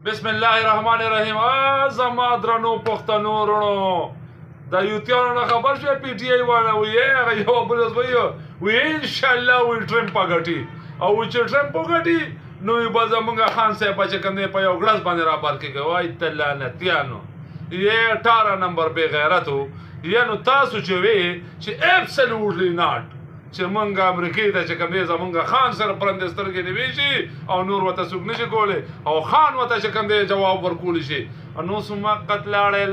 بسم الله الرحمن الرحیم. زما درنو پښتنو ورونو، د یوتیانو نه خبر شوې پی ټی آی والا وی هغه یو بل وی ان شاء الله وی ټرمپ غټي او چې ټرمپ غټي نو به زمونږ خان صاحب چې کنده په یو ګلاس باندې را بار کې وای تلانتیانو یې 18 نمبر بے غیرتو یانو تاسو چې وی چې ابسولوټلی ناٹ چې مونږ امریکای ته چې کوم دی زمونږ خان سره پرند سترګې نیوي شي او نور وته څوک نشي کولی او خان وته چې کوم دی جواب ورکولی شي نو سما قتلاړې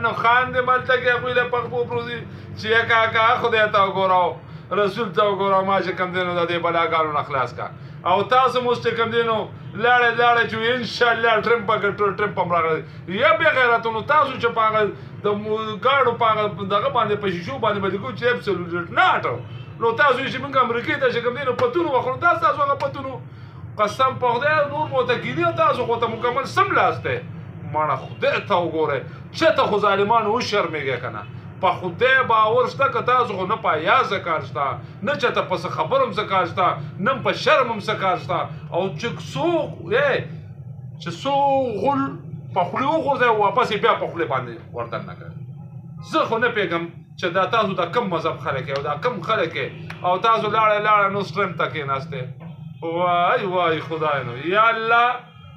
نو خان دې ملته کې خپل پخپو پروزي چې کاکا خدای ته وګورو رسول ته وګورو ما چې کوم دی نو د دې بلاګانو نه خلاص کا او تاسو مو چې کوم دی نو لاړې چې ان شاء الله ټرمپ هم راغلی یا به غیرتونو تاسو چې پاغل د ګاډو پاغل دغه باندې په شیشو باندې باندې کو چې ابسولوټ ناټ نو تاسو چې موږ امریکای ته چې کوم دی نو پتونو وخورو تاسو هغه پتونو قسم په خدای نور متکینی تاسو خو ته مکمل سم لاسته ماړه خدای ته وګوره چې ته خو ظالمان و شرمېږي کنه په خدای باور شته که تاسو خو نه په یازه کار شته نه چې ته پس خبرم څه کار شته نه په شرم هم څه کار شته او چې څو غل په خولې وغورځوي واپس یې بیا په خولې باندې ورتن نه کوي زه خو نه پوهېږم چې دا تاسو د کم مذهب خلک او دا کم خلک او تاسو لاړه نو ټرمپ ته کېناستې وای خدای نو یا الله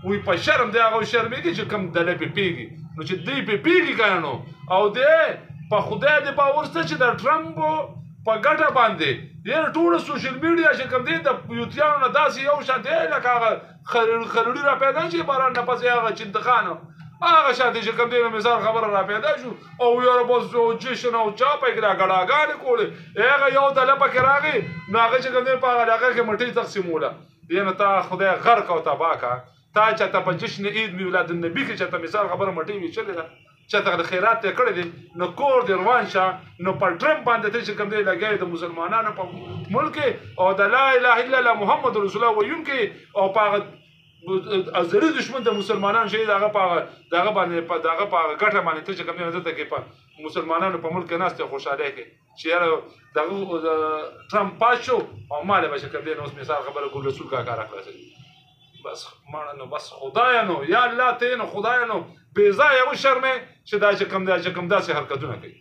وی په شرم دی هغه شرمېږي چې کم دله پې پیږي نو چې دی پې پیږي که نو او دی په خدای دې باور شته چې د ټرمپ په ګټه باندې یعنې ټوله سوشل میډیا چې کوم دی د یوتیانو نه داسې یو شان دی لکه هغه خرړي را پیدا شي باران نه پسې هغه چنتخانو هغه شانتې چې کوم دی نو مثال خبره را پیدا شو او یاره بس جشن او چا پکې را ګډاګانې کولې هغه یو دله پکې راغی نو هغه چې کوم دی په هغه علاقه کې مټۍ تقسیموله یعنې تا خدای غرق او تباه کا تا چې ته په جشن عید میلاد النبي کې چې ته مثال خبره مټۍ ویچلې ده چې ته د خیرات ته کړی دی نو کور دې روان شه نو په ټرمپ باندې ته چې کوم دی لګیا د مسلمانانو په ملک او د لا اله الا الله محمد رسول الله ویونکي او په ازري دشمن د مسلمانانو شي دغه باندې په دغه په ګټه باندې ته چې کوم دی نظر ته کې په مسلمانانو په ملک ناسته خوشاله کې چې یاره دغه ټرمپ پاشو او مال به چې کوم دی نو مثال خبره ګل رسول کا کار راځي بس ماړه نو بس خدای نو یا الله ته نو خدای نو بې ځایه وشرمې چې دا چې کوم داسې حرکتونه کوي